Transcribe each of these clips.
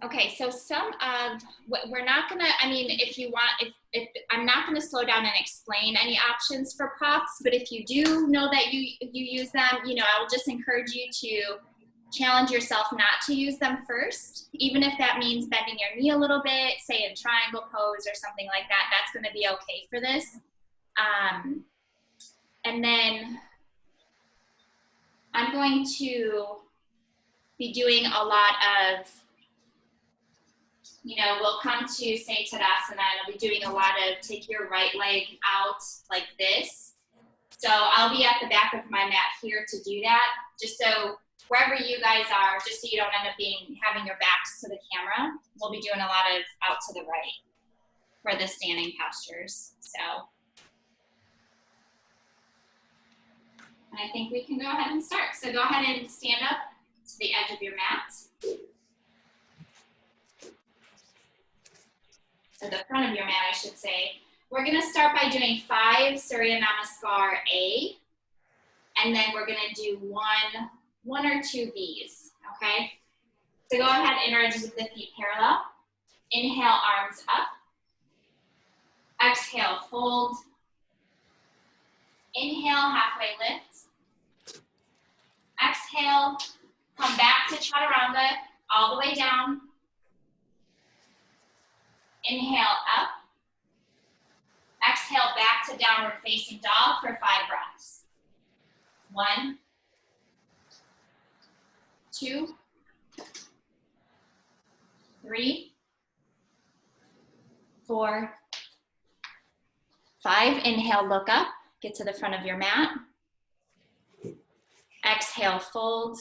Okay, so we're not gonna, I mean, if you want, if I'm not gonna slow down and explain any options for props, but if you do know that you use them, I will just encourage you to challenge yourself not to use them first, even if that means bending your knee a little bit, say in triangle pose or something like that. That's gonna be okay for this. And then I'm going to be doing a lot of, we'll come to say Tadasana, and I'll be doing a lot of take your right leg out like this. So I'll be at the back of my mat here to do that, just so wherever you guys are, just so you don't end up having your backs to the camera, we'll be doing a lot of out to the right for the standing postures. So, and I think we can go ahead and start. So go ahead and stand up to the edge of your mat. Or the front of your mat, I should say. We're gonna start by doing 5 Surya Namaskar A, and then we're gonna do one or two Bs, okay? So go ahead, inner edges of the feet parallel. Inhale, arms up. Exhale, fold. Inhale, halfway lift. Exhale, come back to Chaturanga, all the way down. Inhale, up. Exhale, back to downward facing dog for 5 breaths. 1, 2, 3, 4, 5. Inhale, look up, get to the front of your mat. Exhale, fold.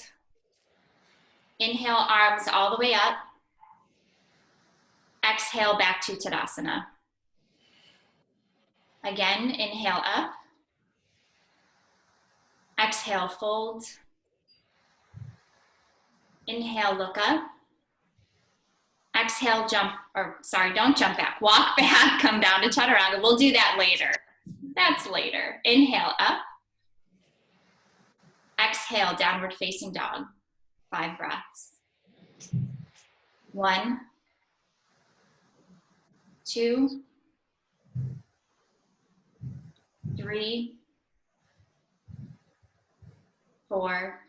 Inhale, arms all the way up. Exhale, back to Tadasana. Again, inhale up. Exhale, fold. Inhale, look up. Exhale, don't jump back. Walk back, come down to Chaturanga. We'll do that later. That's later. Inhale, up. Exhale, downward facing dog. 5 breaths. 1, 2, 3, 4,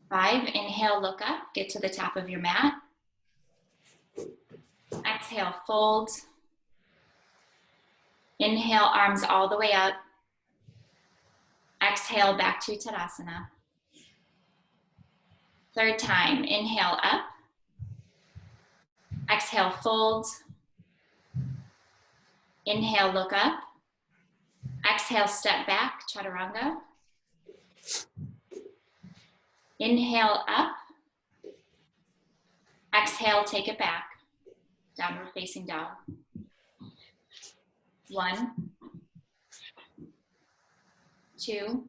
5. Inhale, look up, get to the top of your mat. Exhale, fold. Inhale, arms all the way up. Exhale, back to Tadasana. 3rd time, inhale up. Exhale, fold. Inhale, look up. Exhale, step back, Chaturanga. Inhale, up. Exhale, take it back, downward facing dog. 1, 2,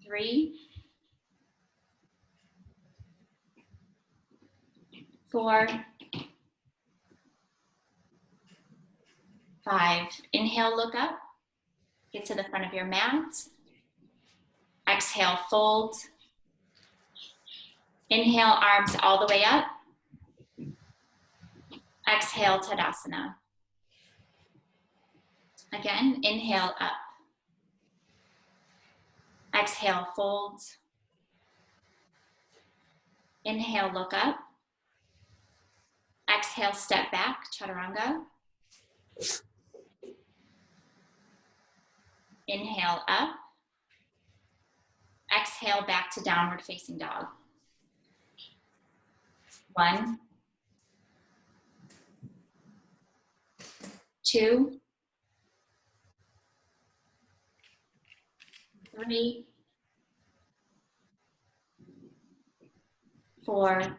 3, 4, 5. Inhale, look up. Get to the front of your mat. Exhale, fold. Inhale, arms all the way up. Exhale, Tadasana. Again, inhale, up. Exhale, fold. Inhale, look up. Exhale, step back, Chaturanga. Inhale, up. Exhale, back to downward facing dog. 1, 2, 3, 4,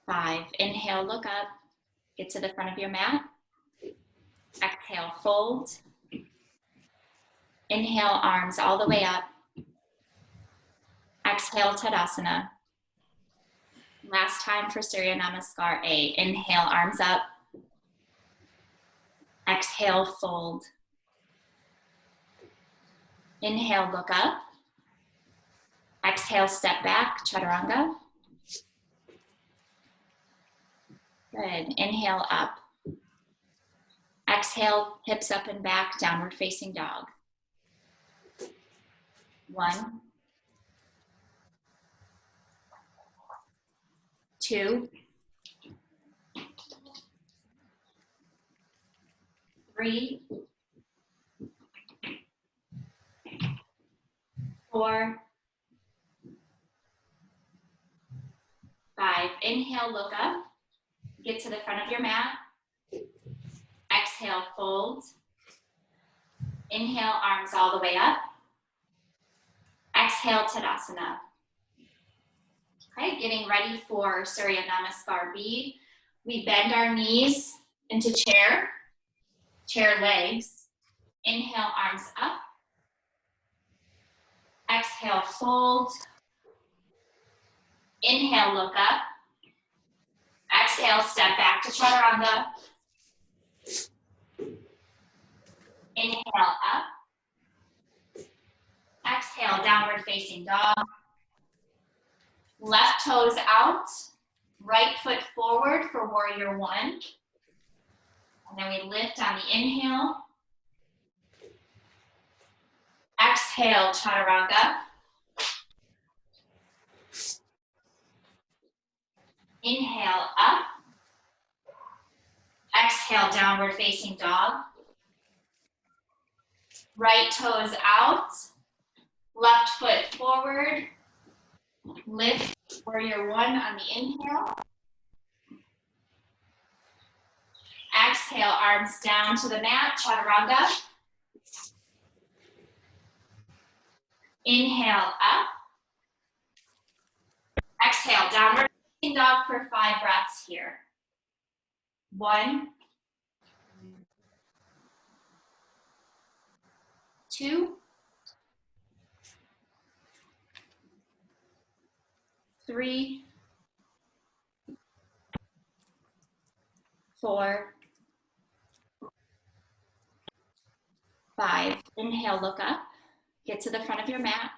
5. Inhale, look up. Get to the front of your mat. Exhale, fold. Inhale, arms all the way up. Exhale, Tadasana. Last time for Surya Namaskar A. Inhale, arms up. Exhale, fold. Inhale, look up. Exhale, step back, chaturanga. Good. Inhale up. Exhale, hips up and back, downward facing dog. 1, 2, 3, 4, 5. Inhale, look up. Get to the front of your mat. Exhale, fold. Inhale, arms all the way up. Exhale, Tadasana. Okay, getting ready for Surya Namaskar B. We bend our knees into chair legs. Inhale, arms up. Exhale, fold. Inhale, look up. Exhale, step back to chaturanga. Inhale, up. Exhale, downward facing dog. Left toes out, right foot forward for warrior 1. And then we lift on the inhale. Exhale, chaturanga. Inhale, up. Exhale, downward facing dog. Right toes out, left foot forward. Lift warrior 1 on the inhale. Exhale, arms down to the mat, chaturanga. Inhale, up. Exhale, downward facing dog for 5 breaths here. 1, 2, 3, 4, 5. Inhale, look up. Get to the front of your mat.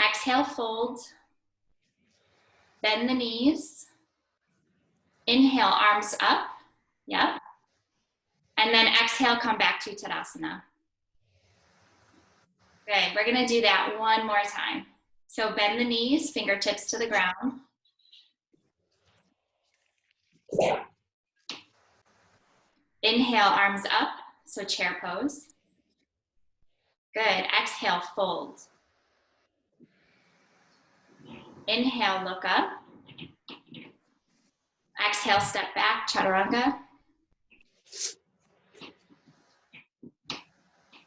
Exhale, fold. Bend the knees. Inhale, arms up. Yep. And then exhale, come back to Tadasana. Good. We're going to do that one more time. So bend the knees, fingertips to the ground. Inhale, arms up, so chair pose. Good. Exhale, fold. Inhale, look up. Exhale, step back, chaturanga.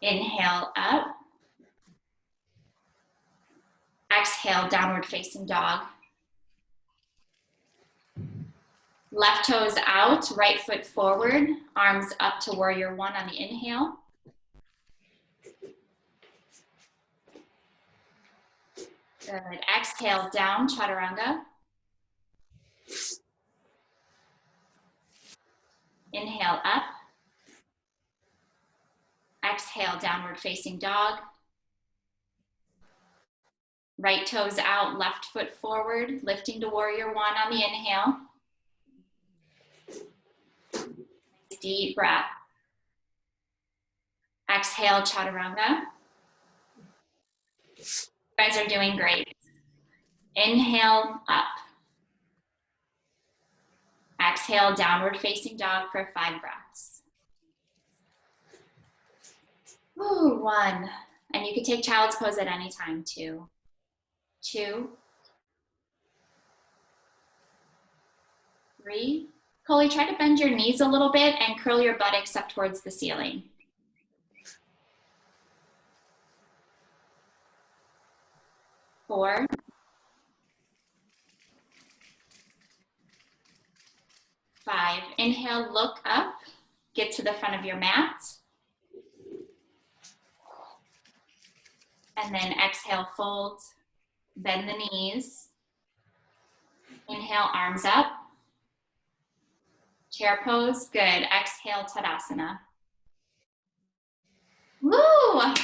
Inhale, up. Exhale, downward facing dog. Left toes out, right foot forward, arms up to warrior 1 on the inhale. Good. Exhale, down, chaturanga. Inhale, up. Exhale, downward facing dog. Right toes out, left foot forward, lifting to warrior 1 on the inhale. Deep breath. Exhale, chaturanga. You guys are doing great. Inhale, up. Exhale, downward facing dog for 5 breaths. Ooh, 1. And you can take child's pose at any time, 2. 2. 3. Coley, try to bend your knees a little bit and curl your buttocks up towards the ceiling. 4. 5. Inhale, look up, get to the front of your mat. And then exhale, fold, bend the knees. Inhale, arms up. Chair pose, good. Exhale, Tadasana. Woo! You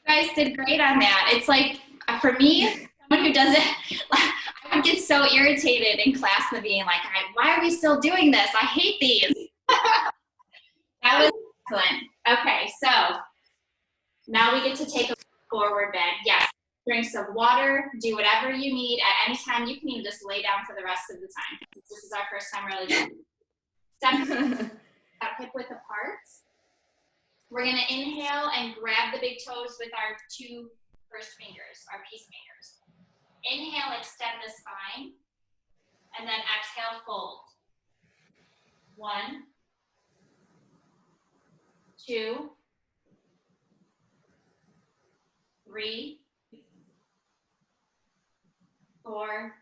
guys did great on that. It's like For me, someone who doesn't, I would get so irritated in class and being like, why are we still doing this? I hate these. That was excellent. Okay, so now we get to take a forward bend. Yes, drink some water, do whatever you need at any time. You can even just lay down for the rest of the time. This is our first time really doing it. Step hip width apart. We're gonna inhale and grab the big toes with our two first fingers, our peace fingers. Inhale, extend the spine, and then exhale, fold. 1, 2, 3, 4,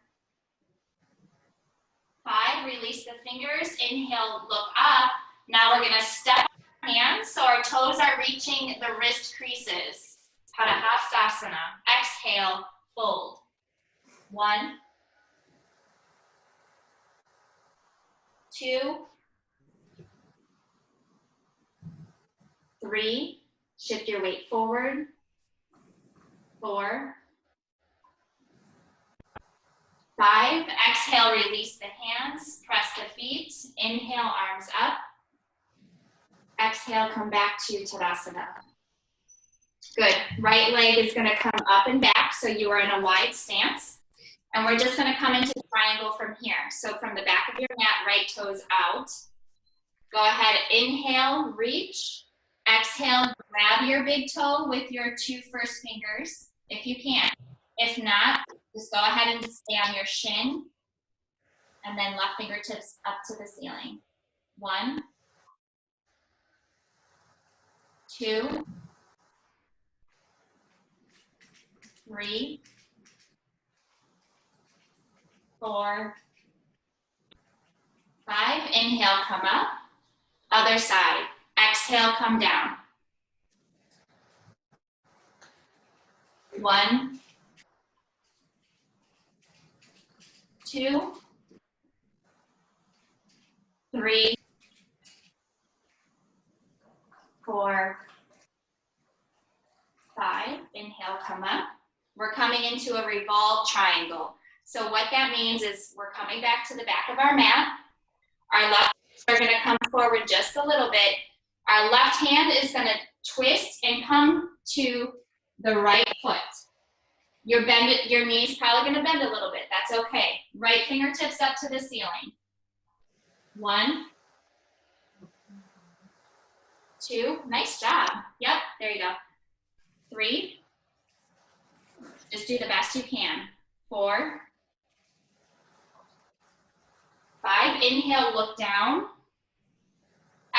5. Release the fingers. Inhale, look up. Now we're gonna step our hands so our toes are reaching the wrist creases. Padahastasana. Exhale, fold. 1, 2, 3. Shift your weight forward. 4, 5. Exhale, release the hands. Press the feet. Inhale, arms up. Exhale, come back to Tadasana. Good. Right leg is going to come up and back, so you are in a wide stance. And we're just going to come into triangle from here. So from the back of your mat, right toes out. Go ahead, inhale, reach. Exhale, grab your big toe with your two first fingers, if you can. If not, just go ahead and stay on your shin. And then left fingertips up to the ceiling. 1, 2, 3, 4, 5. Inhale, come up. Other side. Exhale, come down. 1, 2, 3, 4, 5. Inhale, come up. We're coming into a revolved triangle. So what that means is we're coming back to the back of our mat. Our left are going to come forward just a little bit. Our left hand is going to twist and come to the right foot. Your knee is probably going to bend a little bit. That's okay. Right fingertips up to the ceiling. 1, 2. Nice job. Yep, there you go. 3. Just do the best you can. 4, 5. Inhale, look down.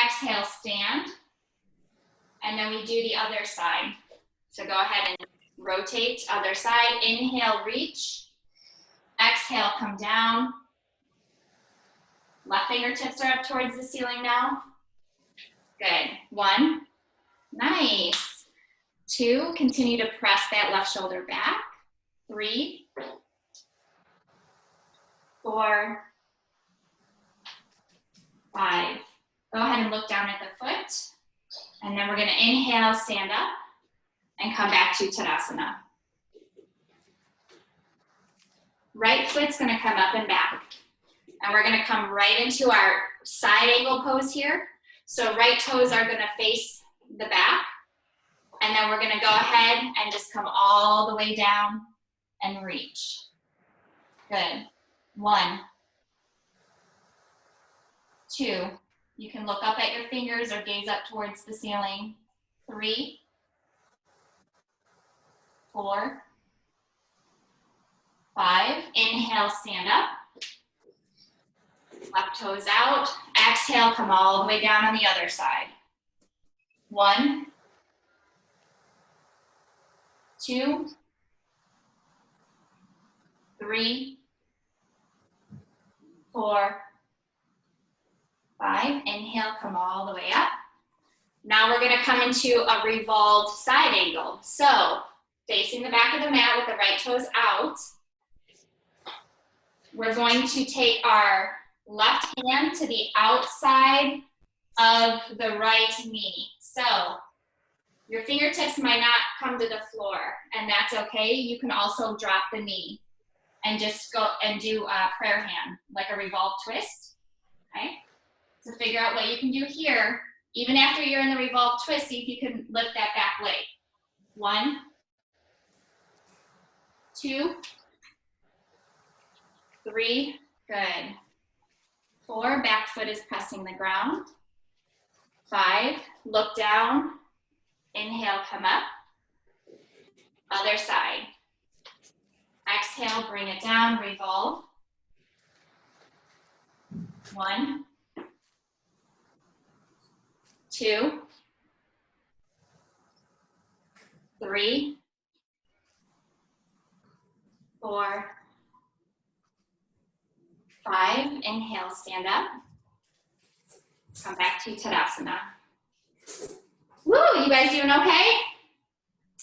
Exhale, stand. And then we do the other side. So go ahead and rotate, other side. Inhale, reach. Exhale, come down. Left fingertips are up towards the ceiling now. Good. 1. Nice. 2. Continue to press that left shoulder back. 3, 4, 5. Go ahead and look down at the foot. And then we're going to inhale, stand up, and come back to Tadasana. Right foot's going to come up and back. And we're going to come right into our side angle pose here. So right toes are going to face the back. And then we're going to go ahead and just come all the way down and reach. Good. 1, 2. You can look up at your fingers or gaze up towards the ceiling. 3, 4, 5. Inhale, stand up. Left toes out. Exhale, come all the way down on the other side. 1, 2, 3, 4, 5. Inhale, come all the way up. Now we're going to come into a revolved side angle. So facing the back of the mat with the right toes out, we're going to take our left hand to the outside of the right knee. So Your fingertips might not come to the floor, and that's okay. You can also drop the knee and just go and do a prayer hand, like a revolve twist, okay? So figure out what you can do here. Even after you're in the revolve twist, see if you can lift that back leg. 1, 2, 3, good. 4, back foot is pressing the ground. 5, look down. Inhale, come up. Other side. Exhale, bring it down, revolve. 1, 2, 3, 4, 5. Inhale, stand up. Come back to Tadasana. Woo, you guys doing okay?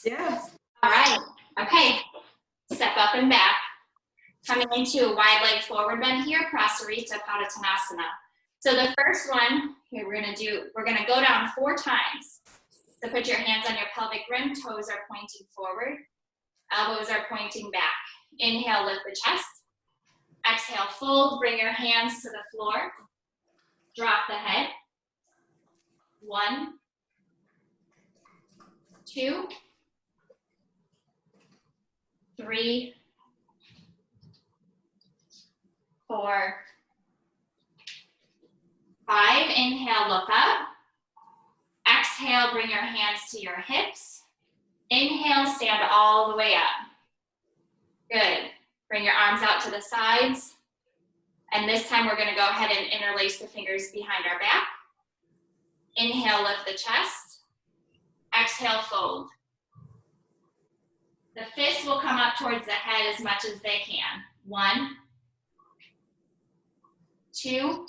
Yes. All right, okay. Step up and back. Coming into a wide leg forward bend here, Prasarita Padottanasana. So the first one, here we're gonna go down 4 times. So put your hands on your pelvic rim, toes are pointing forward, elbows are pointing back. Inhale, lift the chest. Exhale, fold, bring your hands to the floor. Drop the head. 1, 2, 3, 4, 5. Inhale, look up. Exhale, bring your hands to your hips. Inhale, stand all the way up. Good. Bring your arms out to the sides. And this time we're gonna go ahead and interlace the fingers behind our back. Inhale, lift the chest. Exhale, fold. The fists will come up towards the head as much as they can. 1, 2,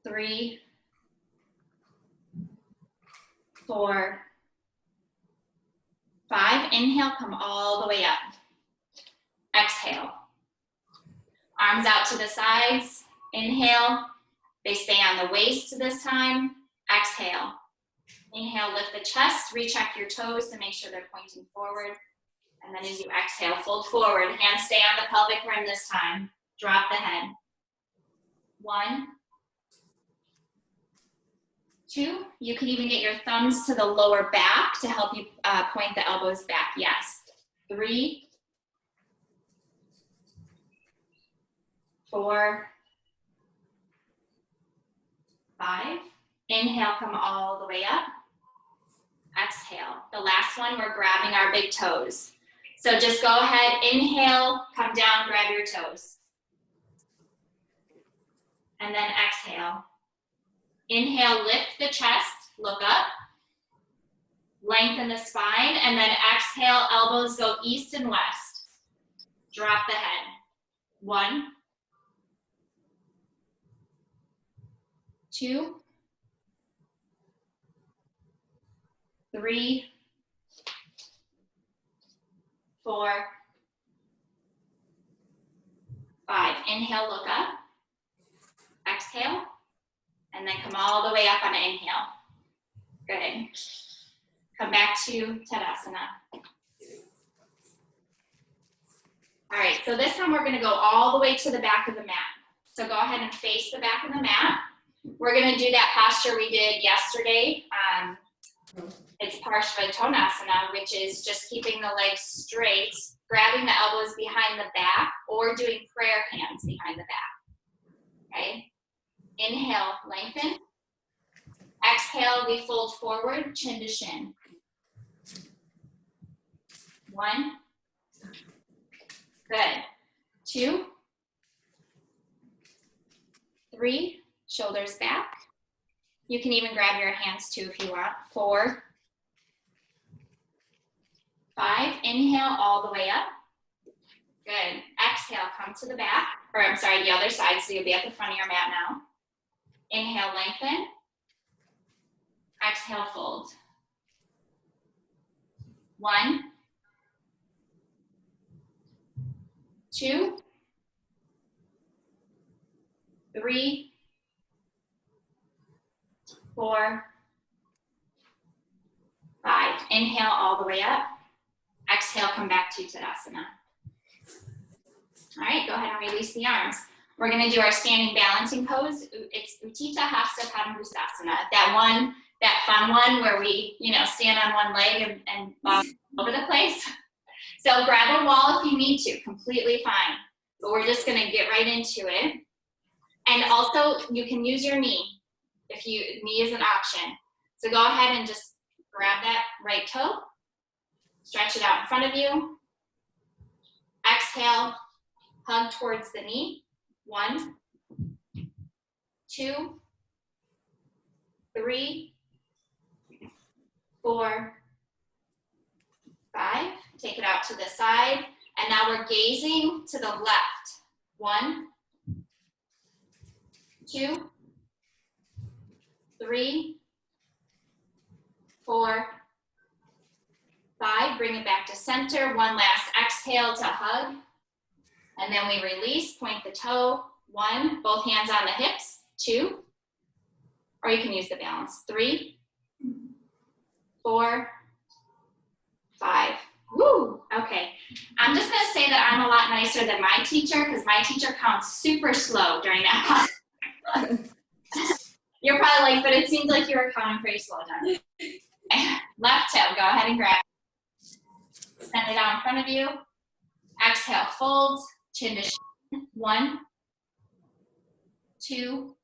3, 4, 5. Inhale, come all the way up. Exhale. Arms out to the sides. Inhale. They stay on the waist this time. Exhale. Inhale, lift the chest. Recheck your toes to make sure they're pointing forward. And then as you exhale, fold forward. Hands stay on the pelvic rim this time. Drop the head. 1, 2. You can even get your thumbs to the lower back to help you point the elbows back. Yes. 3, 4, 5. Inhale, come all the way up. Exhale. The last one, we're grabbing our big toes. So just go ahead, inhale, come down, grab your toes. And then exhale. Inhale, lift the chest, look up. Lengthen the spine, and then exhale, elbows go east and west. Drop the head. 1, 2, 3, 4, 5. Inhale, look up. Exhale, and then come all the way up on an inhale. Good. Come back to Tadasana. All right, so this time we're gonna go all the way to the back of the mat. So go ahead and face the back of the mat. We're gonna do that posture we did yesterday. It's Parshvattanasana, which is just keeping the legs straight, grabbing the elbows behind the back, or doing prayer hands behind the back, okay? Inhale, lengthen. Exhale, we fold forward, chin to shin. 1, good. 2, 3, shoulders back. You can even grab your hands too if you want. 4, 5, inhale all the way up. Good. Exhale, come to the back, or I'm sorry, the other side, so you'll be at the front of your mat now. Inhale, lengthen. Exhale, fold. 1, 2, 3, 4, Inhale all the way up. Exhale, come back to Tadasana. All right, go ahead and release the arms. We're gonna do our standing balancing pose. It's Utthita Hasta Padangusthasana. That fun one where we, stand on one leg and bob over the place. So grab a wall if you need to, completely fine. But we're just gonna get right into it. And also, you can use your knee knee is an option. So go ahead and just grab that right toe, stretch it out in front of you. Exhale, hug towards the knee. 1, 2, 3, 4, 5. Take it out to the side. And now we're gazing to the left. 1, 2, 3, 4, 5. Bring it back to center. One last exhale to hug. And then we release, point the toe. 1, both hands on the hips. 2, or you can use the balance. 3, 4, 5. Woo, okay. I'm just gonna say that I'm a lot nicer than my teacher because my teacher counts super slow during that pause. You're probably like, but it seems like you were counting pretty slow, Jen. Left toe, go ahead and grab. Send it out in front of you. Exhale, fold, chin to shin. 1, 2,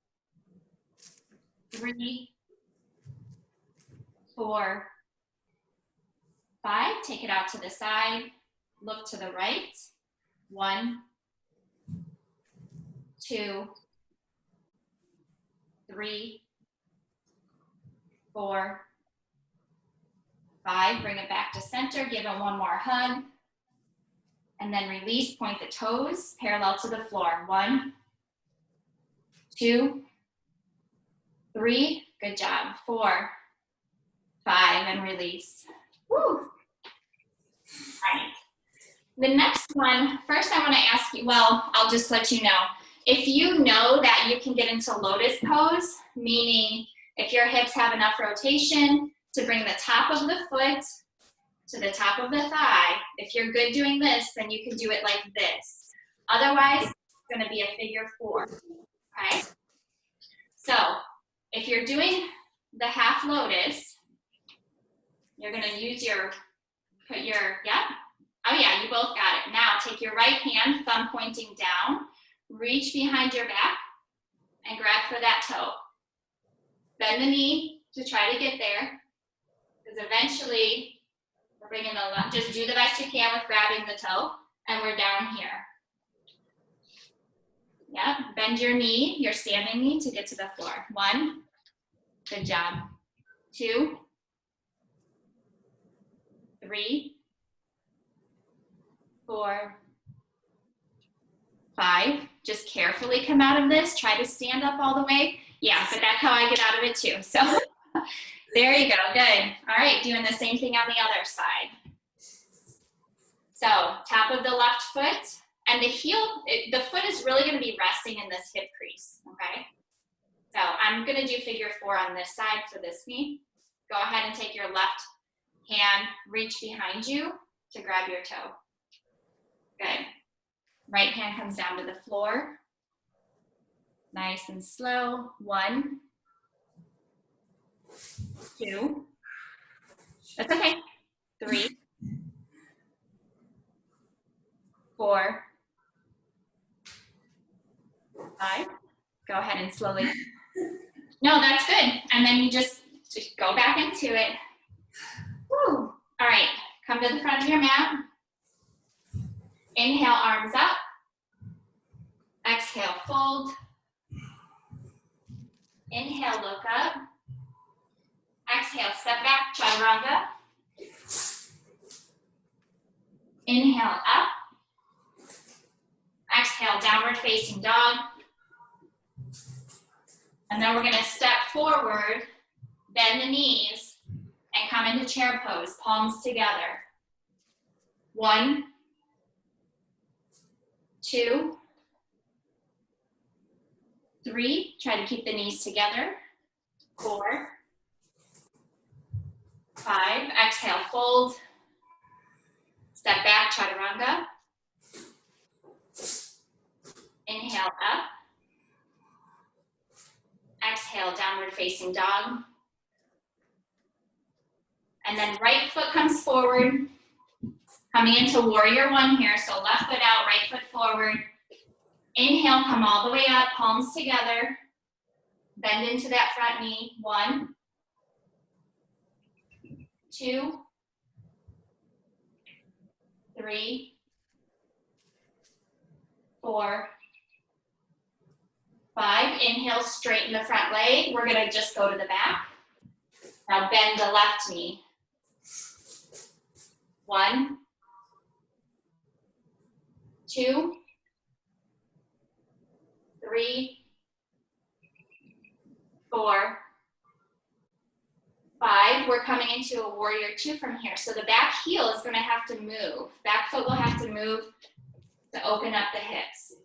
3, 4, 5. Take it out to the side. Look to the right. 1, 2, 3, 4, 5. Bring it back to center. Give it one more hug. And then release, point the toes parallel to the floor. 1, 2, 3. Good job. 4, 5, and release. Woo. All right. The next one, first I want to ask you, well, I'll just let you know. If you know that you can get into lotus pose, meaning if your hips have enough rotation to bring the top of the foot to the top of the thigh, if you're good doing this, then you can do it like this. Otherwise, it's going to be a figure 4, okay? So if you're doing the half lotus, you're going to use oh yeah, you both got it. Now take your right hand, thumb pointing down, reach behind your back and grab for that toe. Bend the knee to try to get there, because eventually we're bringing the left. Just do the best you can with grabbing the toe, and we're down here. Yep, bend your knee, your standing knee, to get to the floor. 1, good job. 2, 3, 4, 5. Just carefully come out of this. Try to stand up all the way. Yeah, but that's how I get out of it too. So there you go, good. All right, doing the same thing on the other side. So top of the left foot, and the the foot is really gonna be resting in this hip crease, okay? So I'm gonna do figure 4 on this side for this knee. Go ahead and take your left hand, reach behind you to grab your toe. Good. Right hand comes down to the floor. Nice and slow. 1, 2. That's okay. 3, 4, 5. Go ahead and slowly. No, that's good. And then you just go back into it. Woo. All right. Come to the front of your mat. Inhale, arms up. Exhale, fold. Inhale, look up. Exhale, step back, chaturanga. Inhale, up. Exhale, downward facing dog. And then we're gonna step forward, bend the knees, and come into chair pose, palms together. 1, 2, 3, try to keep the knees together. 4, 5. Exhale, fold. Step back, chaturanga. Inhale, up. Exhale, downward facing dog. And then right foot comes forward. Coming into warrior 1 here. So left foot out, right foot forward. Inhale, come all the way up, palms together. Bend into that front knee. 1, 2, 3, 4, 5. Inhale, straighten the front leg. We're gonna just go to the back. Now bend the left knee. 1, 2, 3, 4, 5. We're coming into a warrior 2 from here. So the back heel is gonna have to move. Back foot will have to move to open up the hips,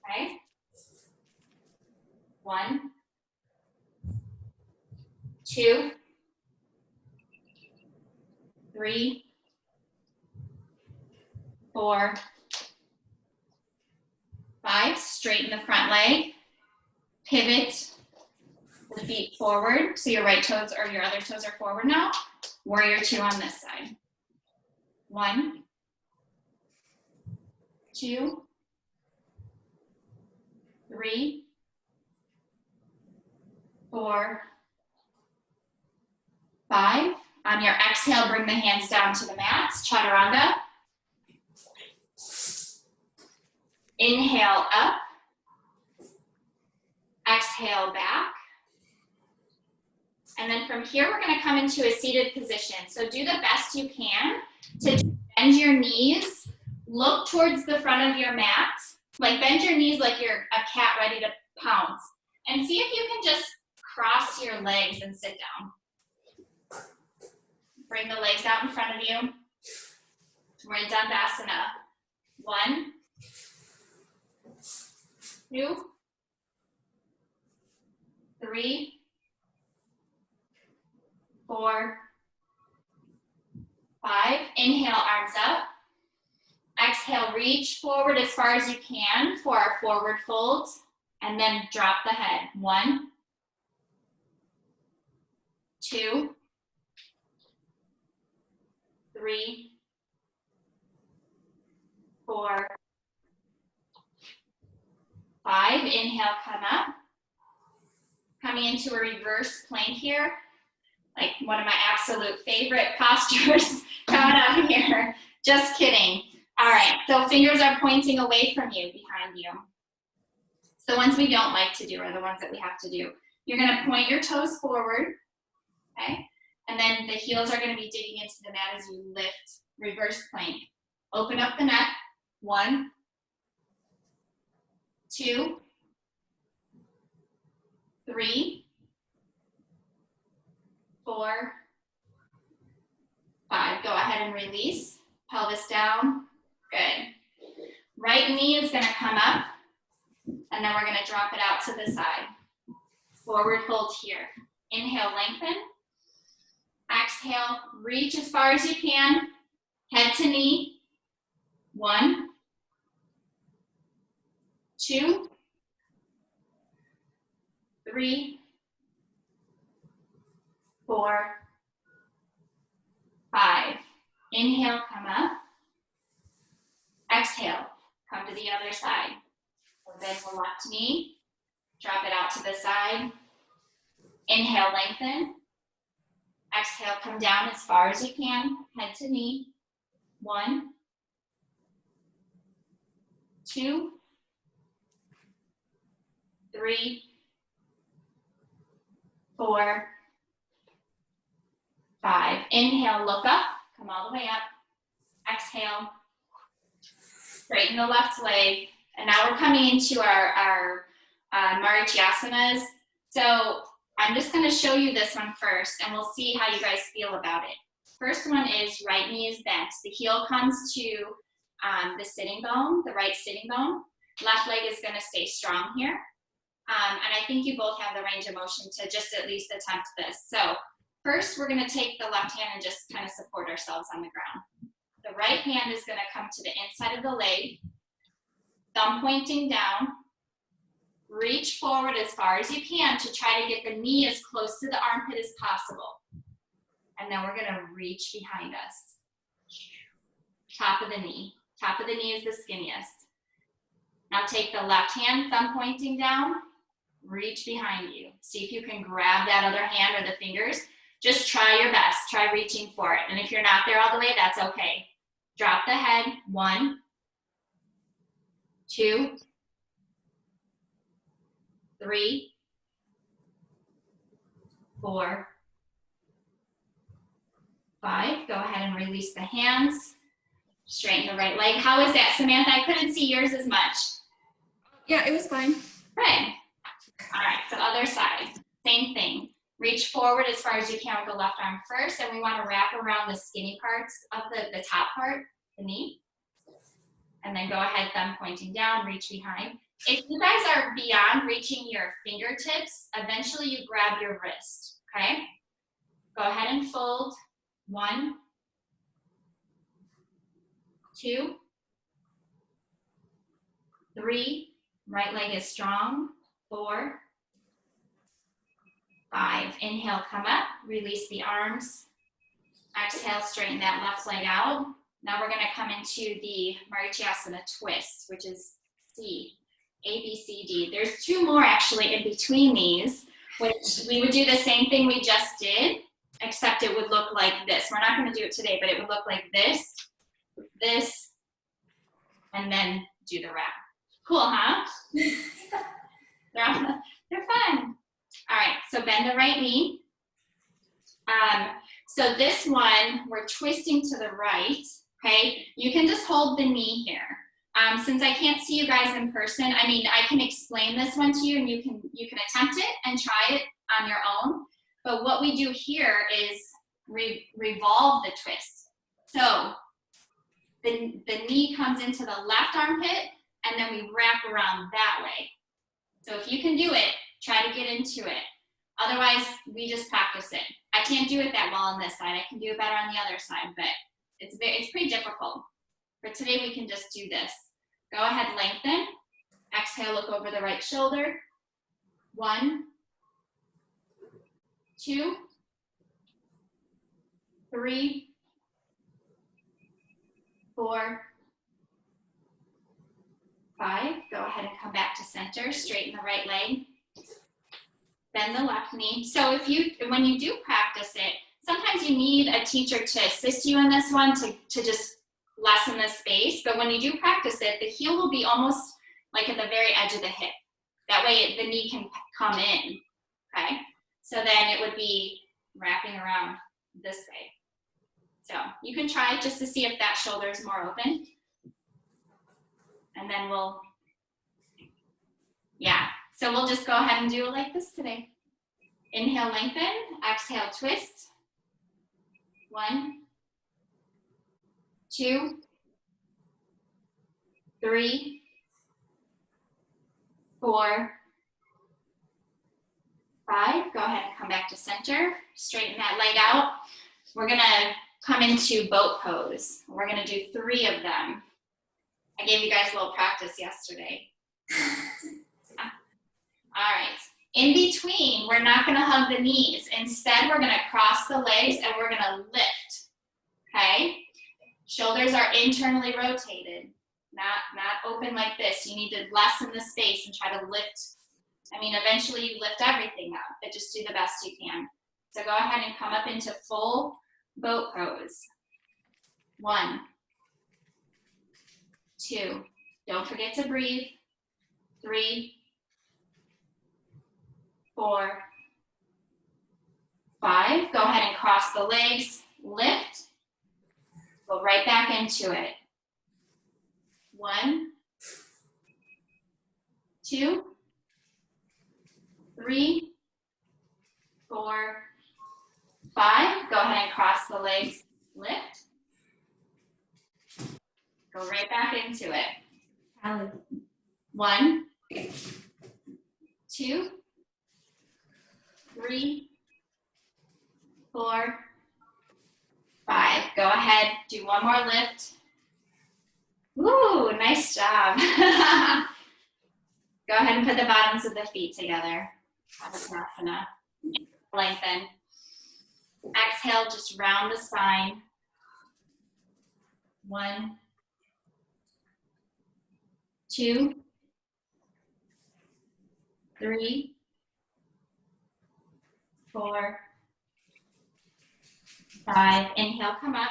okay? 1, 2, 3, 4, 5. Straighten the front leg. Pivot the feet forward. So your right toes or your other toes are forward now. Warrior 2 on this side. 1, 2, 3, 4, 5. On your exhale, bring the hands down to the mats. Chaturanga. Inhale, up. Exhale, back. And then from here, we're going to come into a seated position. So do the best you can to bend your knees. Look towards the front of your mat. Like bend your knees like you're a cat ready to pounce. And see if you can just cross your legs and sit down. Bring the legs out in front of you. We're in Dandasana. 1, 2, 3, 4, 5. Inhale, arms up. Exhale, reach forward as far as you can for our forward fold. And then drop the head. 1, 2, 3, 4, 5. Inhale, come up. Coming into a reverse plank here. Like one of my absolute favorite postures coming up here. Just kidding. All right, so fingers are pointing away from you, behind you. So the ones we don't like to do are the ones that we have to do. You're gonna point your toes forward, okay? And then the heels are gonna be digging into the mat as you lift, reverse plank. Open up the neck. 1, 2, 3, 4, 5. Go ahead and release. Pelvis down. Good. Right knee is going to come up, and then we're going to drop it out to the side. Forward fold here. Inhale, lengthen. Exhale, reach as far as you can. Head to knee. 1, 2, 3, 4, 5. Inhale, come up. Exhale, come to the other side. Bend the left knee. Drop it out to the side. Inhale, lengthen. Exhale, come down as far as you can. Head to knee. 1, 2, 3, 4, 5. Inhale, look up. Come all the way up. Exhale. Straighten the left leg. And now we're coming into our Marichasanas. So I'm just going to show you this one first, and we'll see how you guys feel about it. First one is right knee is bent. The heel comes to the sitting bone, the right sitting bone. Left leg is going to stay strong here. And I think you both have the range of motion to just at least attempt this. So first we're gonna take the left hand and just kind of support ourselves on the ground. The right hand is gonna come to the inside of the leg, thumb pointing down. Reach forward as far as you can to try to get the knee as close to the armpit as possible. And then we're gonna reach behind us. Top of the knee. Top of the knee is the skinniest. Now take the left hand, thumb pointing down, reach behind you. See if you can grab that other hand or the fingers. Just try your best, try reaching for it. And if you're not there all the way, that's okay. Drop the head, 1, 2, 3, 4, 5. Go ahead and release the hands. Straighten the right leg. How is that, Samantha? I couldn't see yours as much. Yeah, it was fine. Good. All right, so other side. Same thing. Reach forward as far as you can with the left arm first, and we want to wrap around the skinny parts of the top part, the knee. And then go ahead, thumb pointing down, reach behind. If you guys are beyond reaching your fingertips, eventually you grab your wrist, okay? Go ahead and fold. 1, 2, 3, right leg is strong, 4, 5. Inhale, come up, release the arms. Exhale, straighten that left leg out. Now we're gonna come into the Marichyasana twist, which is C, A, B, C, D. There's 2 more actually in between these, which we would do the same thing we just did, except it would look like this. We're not gonna do it today, but it would look like this, this, and then do the wrap. Cool, huh? They're fun. All right, so bend the right knee. So this one, we're twisting to the right, okay? You can just hold the knee here. Since I can't see you guys in person, I mean, I can explain this one to you and you can attempt it and try it on your own. But what we do here is revolve the twist. So the knee comes into the left armpit and then we wrap around that way. So if you can do it, try to get into it. Otherwise, we just practice it. I can't do it that well on this side. I can do it better on the other side, but it's pretty difficult. For today, we can just do this. Go ahead, lengthen. Exhale, look over the right shoulder. 1, 2, 3, 4, 5. Go ahead and come back to center. Straighten the right leg. Bend the left knee. So when you do practice it, sometimes you need a teacher to assist you in this one to just lessen the space. But when you do practice it, the heel will be almost like at the very edge of the hip. That way the knee can come in, okay? So then it would be wrapping around this way. So you can try just to see if that shoulder is more open. And then so we'll just go ahead and do it like this today. Inhale, lengthen. Exhale, twist. 1, 2, 3, 4, 5. Go ahead and come back to center. Straighten that leg out. We're gonna come into boat pose. We're gonna do 3 of them. I gave you guys a little practice yesterday. All right, in between, we're not gonna hug the knees. Instead, we're gonna cross the legs and we're gonna lift, okay? Shoulders are internally rotated, not open like this. You need to lessen the space and try to lift. I mean, eventually you lift everything up, but just do the best you can. So go ahead and come up into full boat pose. 1, 2, don't forget to breathe. 3, 4, 5. Go ahead and cross the legs, lift, go right back into it. 1, 2, 3, 4, 5. Go ahead and cross the legs, lift, go right back into it. 1, 2, 3, 4, 5. Go ahead, do one more lift. Woo, nice job. Go ahead and put the bottoms of the feet together. Uttanasana. Lengthen. Exhale, just round the spine. 1, 2, 3, 4, 5. Inhale, come up.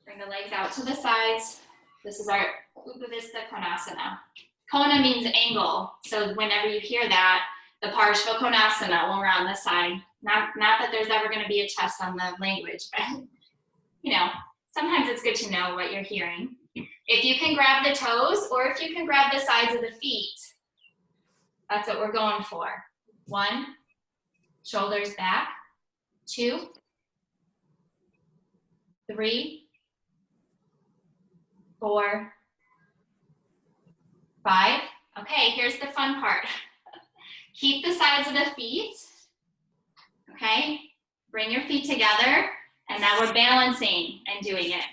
Bring the legs out to the sides. This is our Upavista Konasana. Kona means angle, so whenever you hear that, the Parshva Konasana when we're on the side. Not that there's ever going to be a test on the language, but you know, sometimes it's good to know what you're hearing. If you can grab the toes, or if you can grab the sides of the feet, that's what we're going for. 1, shoulders back. 2, 3, 4, 5. Okay, here's the fun part. Keep the sides of the feet. Okay, bring your feet together, and now we're balancing and doing it.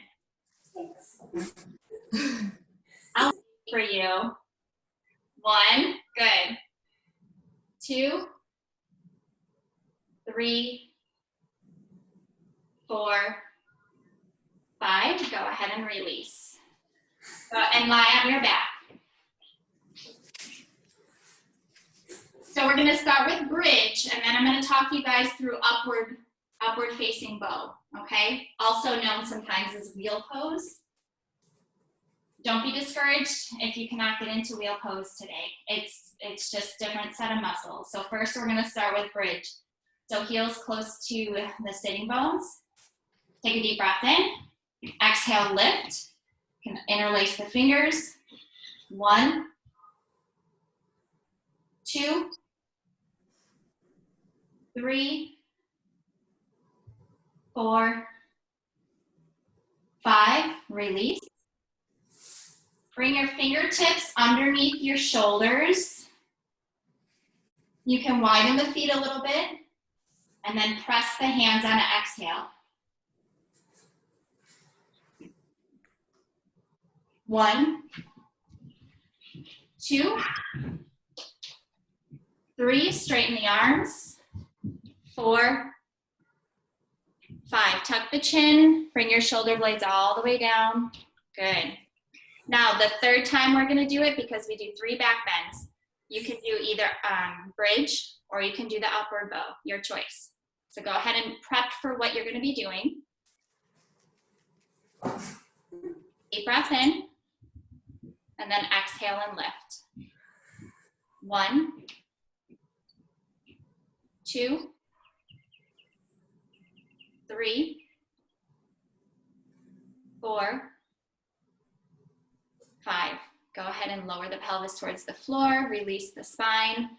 I'll wait for you. 1, good. 2, 3, 4, 5. Go ahead and release. And lie on your back. So we're gonna start with bridge, and then I'm gonna talk you guys through upward facing bow, okay? Also known sometimes as wheel pose. Don't be discouraged if you cannot get into wheel pose today. It's just different set of muscles. So first we're gonna start with bridge. So heels close to the sitting bones. Take a deep breath in. Exhale, lift. You can interlace the fingers. 1, 2, 3, 4, 5. Release. Bring your fingertips underneath your shoulders. You can widen the feet a little bit, and then press the hands on an exhale. 1, 2, 3, straighten the arms. 4, 5, tuck the chin, bring your shoulder blades all the way down. Good. Now the third time we're gonna do it, because we do 3 back bends, you can do either bridge or you can do the upward bow, your choice. So go ahead and prep for what you're gonna be doing. Deep breath in, and then exhale and lift. 1, 2, 3, 4, 5. Go ahead and lower the pelvis towards the floor, release the spine.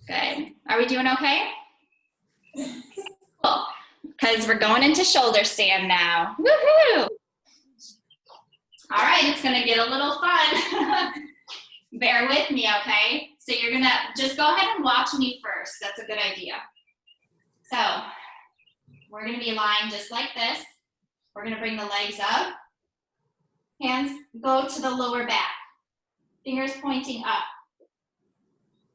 Good. Are we doing okay? Cool. Because we're going into shoulder stand now. Woohoo! All right, it's gonna get a little fun. Bear with me, okay? So you're gonna just go ahead and watch me first. That's a good idea. So we're gonna be lying just like this. We're gonna bring the legs up. Hands go to the lower back. Fingers pointing up.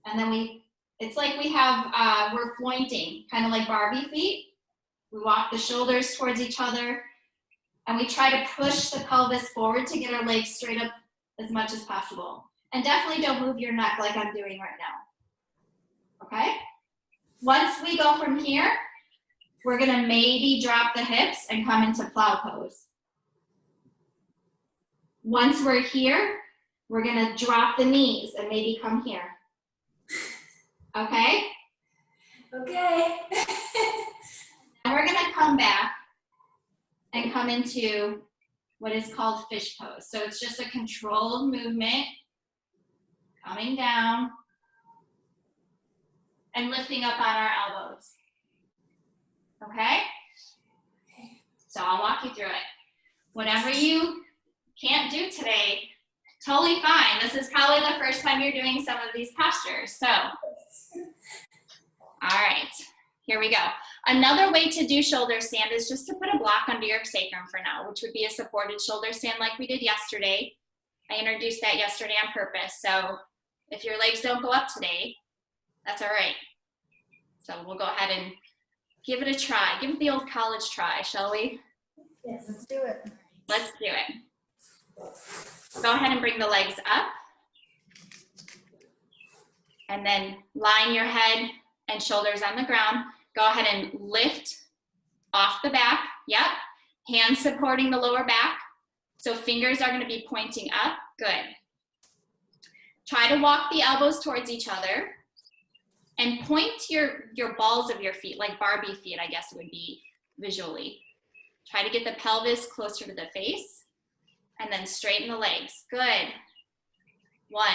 And then it's like we have, we're pointing, kind of like Barbie feet. We walk the shoulders towards each other, and we try to push the pelvis forward to get our legs straight up as much as possible. And definitely don't move your neck like I'm doing right now. Okay? Once we go from here, we're gonna maybe drop the hips and come into plow pose. Once we're here, we're gonna drop the knees and maybe come here. Okay? Okay. And we're gonna come back and come into what is called fish pose. So it's just a controlled movement, coming down and lifting up on our elbows. Okay? So I'll walk you through it. Whatever you can't do today, totally fine. This is probably the first time you're doing some of these postures. So, all right, here we go. Another way to do shoulder stand is just to put a block under your sacrum for now, which would be a supported shoulder stand like we did yesterday. I introduced that yesterday on purpose. So if your legs don't go up today, that's all right. So we'll go ahead and give it a try. Give it the old college try, shall we? Yes, let's do it. Let's do it. Go ahead and bring the legs up. And then line your head and shoulders on the ground. Go ahead and lift off the back. Yep. Hands supporting the lower back. So fingers are going to be pointing up. Good. Try to walk the elbows towards each other. And point your balls of your feet, like Barbie feet, I guess it would be visually. Try to get the pelvis closer to the face. And then straighten the legs. Good. 1,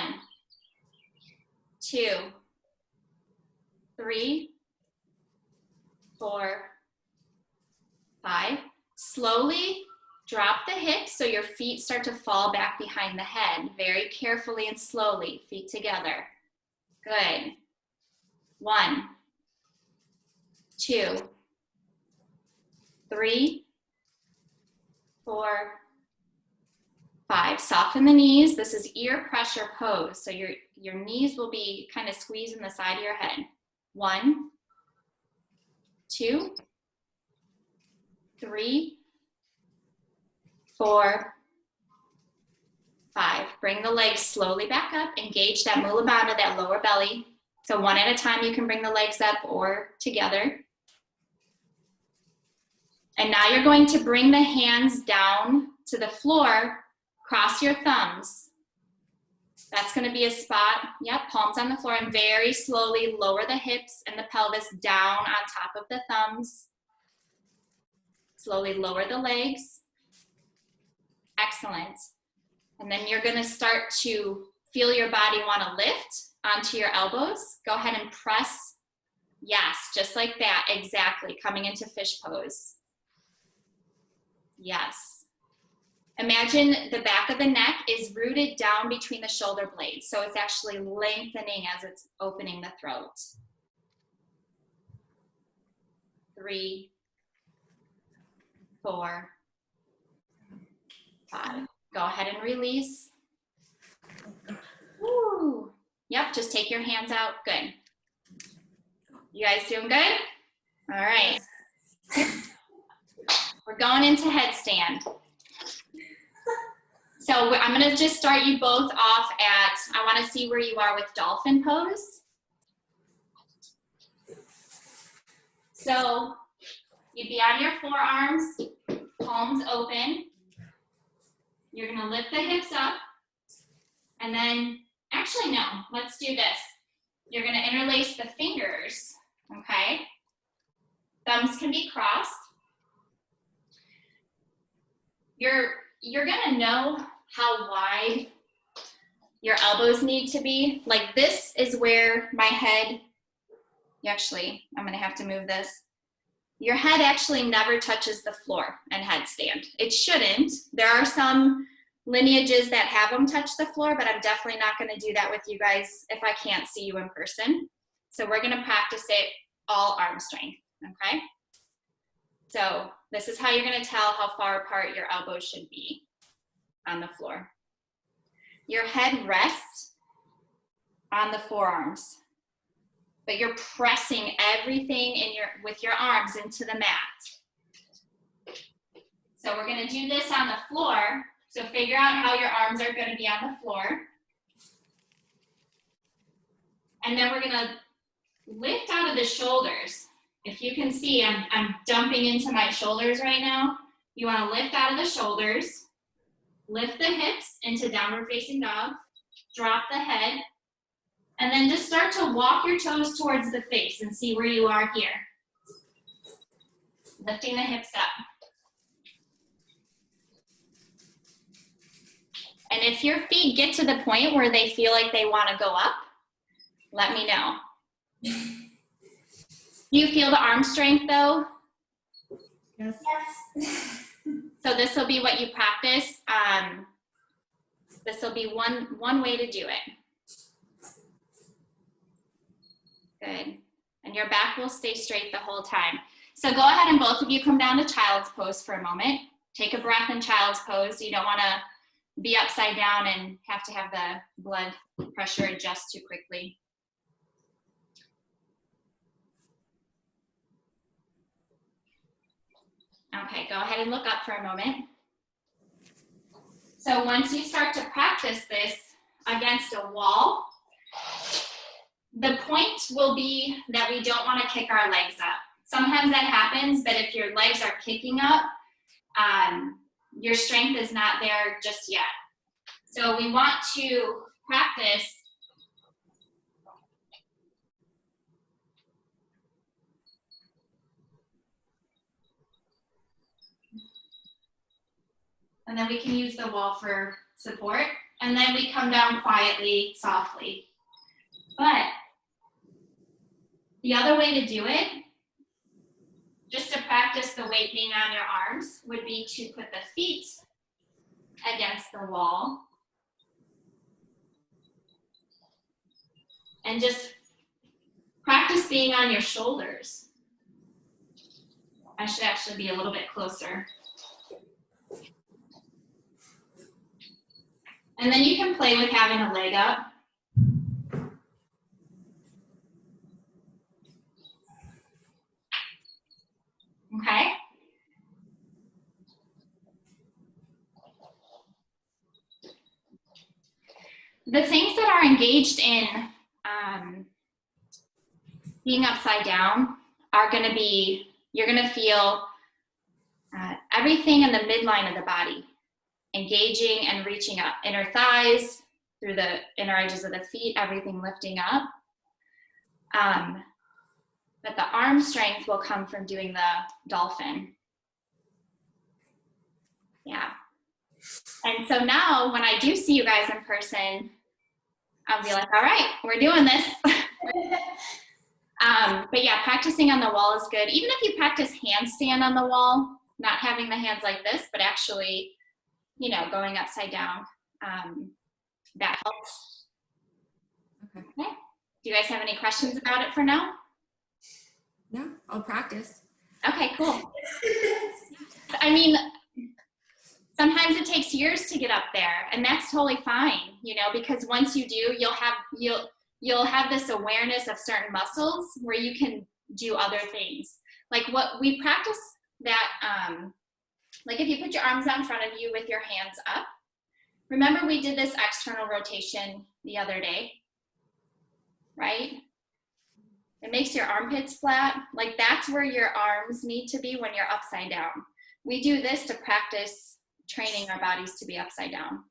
2, 3, 4, 5. Slowly drop the hips so your feet start to fall back behind the head. Very carefully and slowly, feet together. Good. 1, 2, 3, 4, 5. Soften the knees. This is ear pressure pose. So your knees will be kind of squeezing the side of your head. 1, 2, 3, 4, 5. Bring the legs slowly back up. Engage that mula bandha, that lower belly. So one at a time, you can bring the legs up or together. And now you're going to bring the hands down to the floor, cross your thumbs. That's going to be a spot, yep, palms on the floor, and very slowly lower the hips and the pelvis down on top of the thumbs. Slowly lower the legs. Excellent. And then you're going to start to feel your body want to lift onto your elbows. Go ahead and press. Yes, just like that, exactly, coming into fish pose. Yes. Imagine the back of the neck is rooted down between the shoulder blades, so it's actually lengthening as it's opening the throat. 3, 4, 5. Go ahead and release. Woo. Yep, just take your hands out. Good. You guys doing good? All right. We're going into headstand. So I'm going to just start you both off at, I want to see where you are with dolphin pose. So you'd be on your forearms, palms open. You're going to lift the hips up. And then, actually no, let's do this. You're going to interlace the fingers, okay? Thumbs can be crossed. You're gonna know how wide your elbows need to be. Like this is where my head, I'm gonna have to move this. Your head actually never touches the floor in headstand. It shouldn't. There are some lineages that have them touch the floor, but I'm definitely not gonna do that with you guys if I can't see you in person. So we're gonna practice it all arm strength, okay? So this is how you're going to tell how far apart your elbows should be on the floor. Your head rests on the forearms, but you're pressing everything with your arms into the mat. So we're going to do this on the floor. So figure out how your arms are going to be on the floor. And then we're going to lift out of the shoulders. If you can see, I'm dumping into my shoulders right now. You want to lift out of the shoulders, lift the hips into downward facing dog, drop the head, and then just start to walk your toes towards the face and see where you are here. Lifting the hips up. And if your feet get to the point where they feel like they want to go up, let me know. Do you feel the arm strength though? Yes. So this will be what you practice. This will be one way to do it. Good. And your back will stay straight the whole time. So go ahead and both of you come down to child's pose for a moment. Take a breath in child's pose. You don't want to be upside down and have to have the blood pressure adjust too quickly. Okay, go ahead and look up for a moment. So once you start to practice this against a wall, the point will be that we don't want to kick our legs up. Sometimes that happens, but if your legs are kicking up, your strength is not there just yet. So we want to practice and then we can use the wall for support, and then we come down quietly, softly. But the other way to do it, just to practice the weight being on your arms, would be to put the feet against the wall and just practice being on your shoulders. I should actually be a little bit closer. And then you can play with having a leg up. Okay? The things that are engaged in being upside down are going to be, you're going to feel everything in the midline of the body, engaging and reaching up. Inner thighs, through the inner edges of the feet, everything lifting up. But the arm strength will come from doing the dolphin. Yeah. And so now when I do see you guys in person, I'll be like, all right, we're doing this. But yeah, practicing on the wall is good. Even if you practice handstand on the wall, not having the hands like this, but actually, you know, going upside down, that helps. Okay. Do you guys have any questions about it for now? No, I'll practice. Okay, cool. I mean, sometimes it takes years to get up there, and that's totally fine, you know, because once you do, you'll have this awareness of certain muscles where you can do other things. Like what we practice that, like if you put your arms out in front of you with your hands up, remember we did this external rotation the other day, right? It makes your armpits flat. Like that's where your arms need to be when you're upside down. We do this to practice training our bodies to be upside down.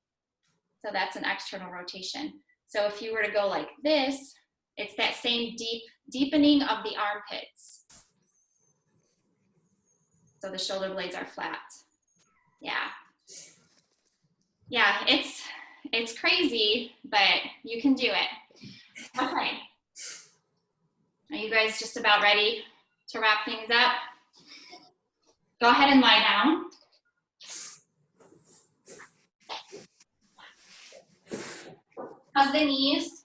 So that's an external rotation. So if you were to go like this, it's that same deepening of the armpits. So the shoulder blades are flat. Yeah. Yeah, it's crazy, but you can do it. Okay. Are you guys just about ready to wrap things up? Go ahead and lie down. Hug the knees.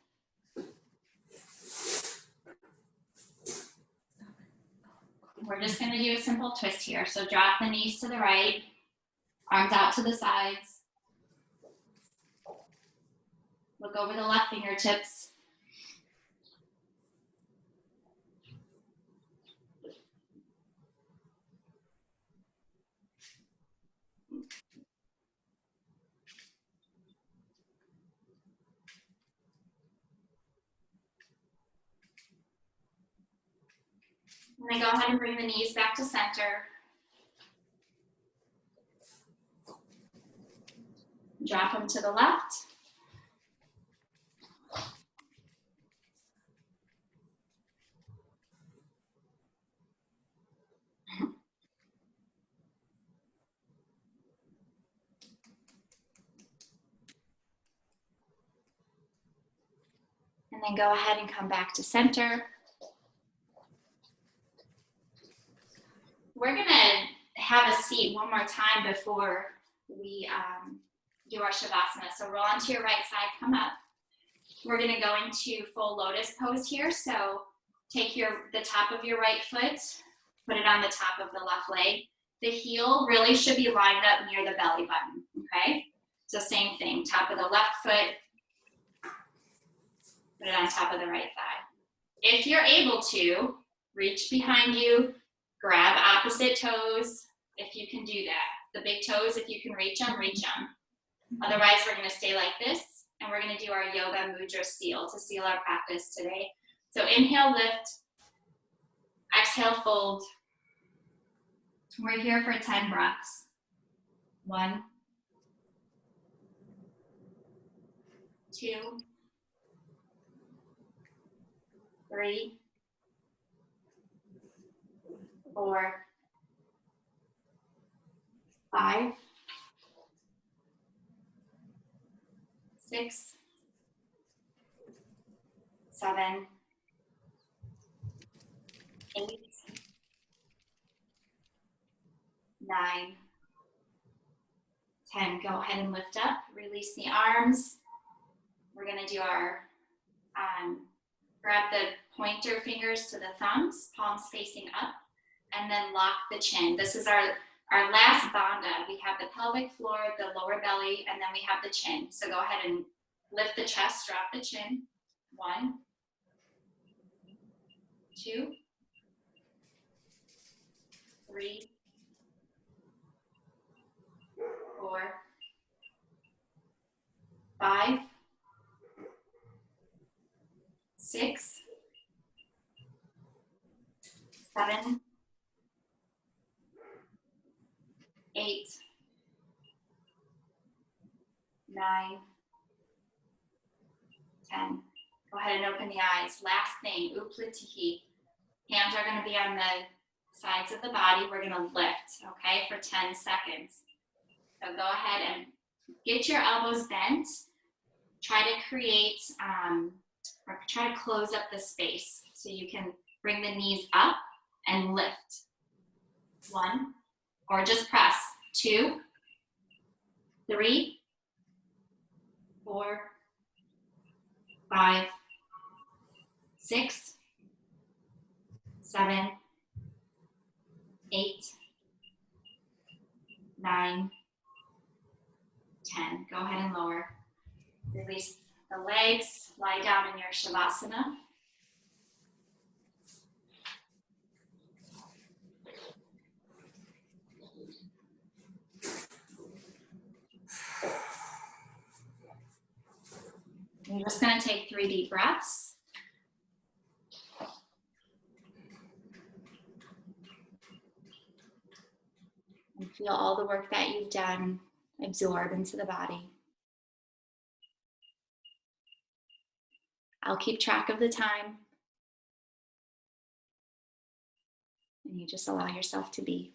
We're just going to do a simple twist here. So drop the knees to the right, arms out to the sides. Look over the left fingertips. And then go ahead and bring the knees back to center. Drop them to the left. And then go ahead and come back to center. We're gonna have a seat one more time before we do our Shavasana. So roll onto your right side, come up. We're gonna go into full lotus pose here. So take the top of your right foot Put it on the top of the left leg. The heel really should be lined up near the belly button, okay? So same thing, top of the left foot, put it on top of the right thigh. If you're able to, reach behind you, grab opposite toes, if you can do that. The big toes, if you can reach them, reach them. Otherwise, we're gonna stay like this, and we're gonna do our yoga mudra seal to seal our practice today. So inhale, lift. Exhale, fold. We're here for 10 breaths. 1, 2, 3, 4, 5, 6, 7, 8, 9, 10. Go ahead and lift up, release the arms. We're gonna do our, grab the pointer fingers to the thumbs, palms facing up, and then lock the chin. This is our last bandha. We have the pelvic floor, the lower belly, and then we have the chin. So go ahead and lift the chest, drop the chin. 1, 2, 3, 4, 5, 6, 7, 8, 9, 10. Go ahead and open the eyes. Last thing, Uplatihi. Hands are going to be on the sides of the body. We're going to lift, okay, for 10 seconds. So go ahead and get your elbows bent. Try to create, or try to close up the space so you can bring the knees up and lift. 1, or just press. 2, 3, 4, 5, 6, 7, 8, 9, 10. Go ahead and lower. Release the legs, lie down in your Shavasana. You're just going to take 3 deep breaths. And feel all the work that you've done absorb into the body. I'll keep track of the time. And you just allow yourself to be.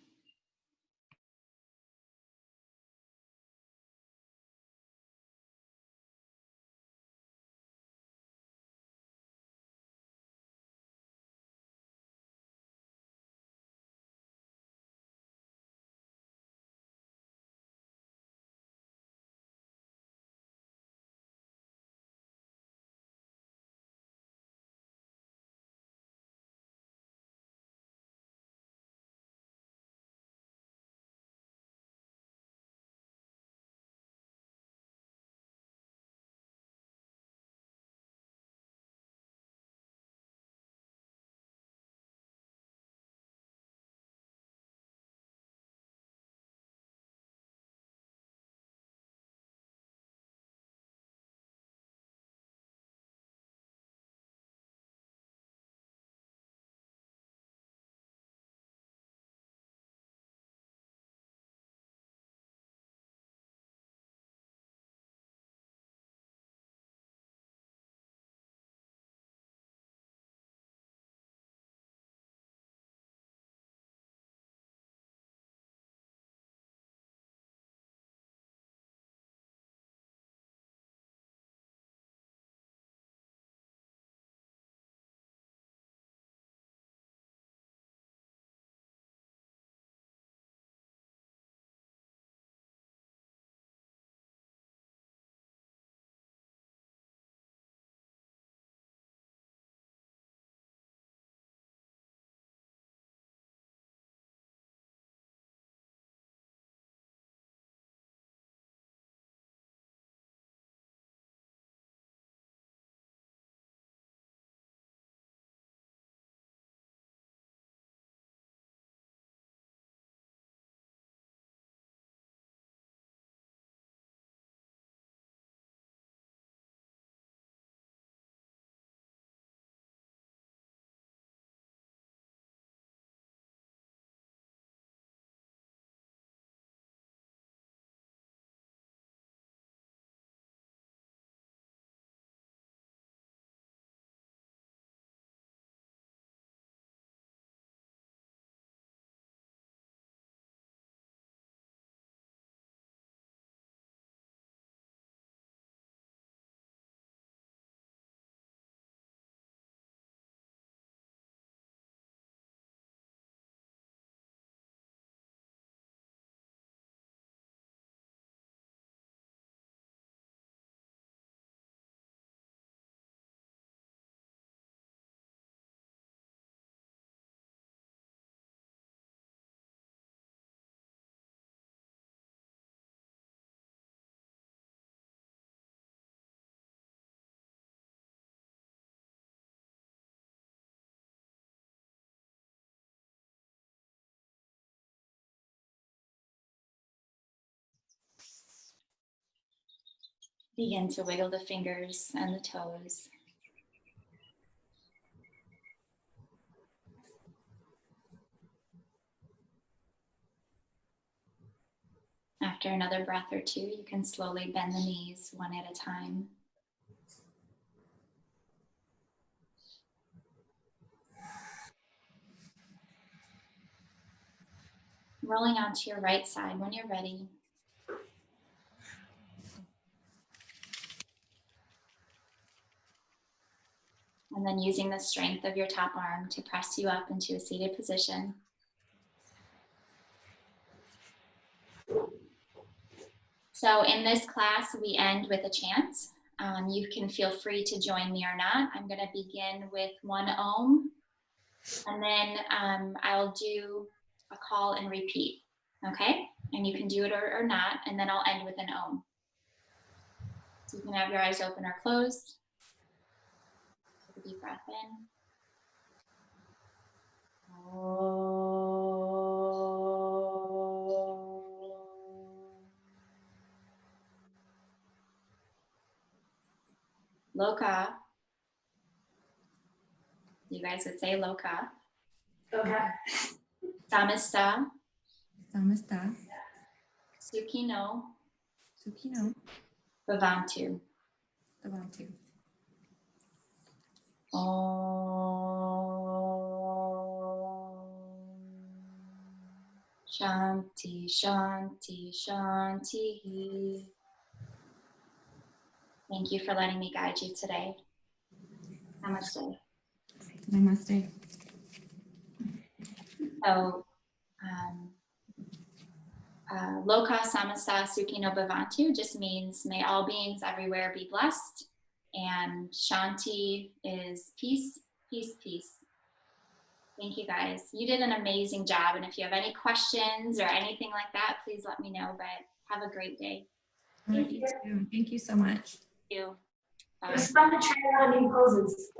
Begin to wiggle the fingers and the toes. After another breath or two, you can slowly bend the knees one at a time. Rolling onto your right side when you're ready. And then using the strength of your top arm to press you up into a seated position. So in this class, we end with a chant. You can feel free to join me or not. I'm going to begin with one Om, and then I'll do a call and repeat, okay? And you can do it or not, and then I'll end with an Om. So you can have your eyes open or closed. Take a deep breath in. Loka. You guys would say Loka. Okay. Samasta. Samasta. Sukhino. Sukhino. Bhavantu. Bhavantu. Shanti, Shanti, Shanti. Thank you for letting me guide you today. Namaste. Namaste. So, Loka Samasta Sukhino Bhavantu just means may all beings everywhere be blessed. And Shanti is peace, peace, peace. Thank you guys. You did an amazing job. And if you have any questions or anything like that, please let me know. But have a great day. Thank you too. Thank you so much. Thank you. Bye. It's fun to try out new poses.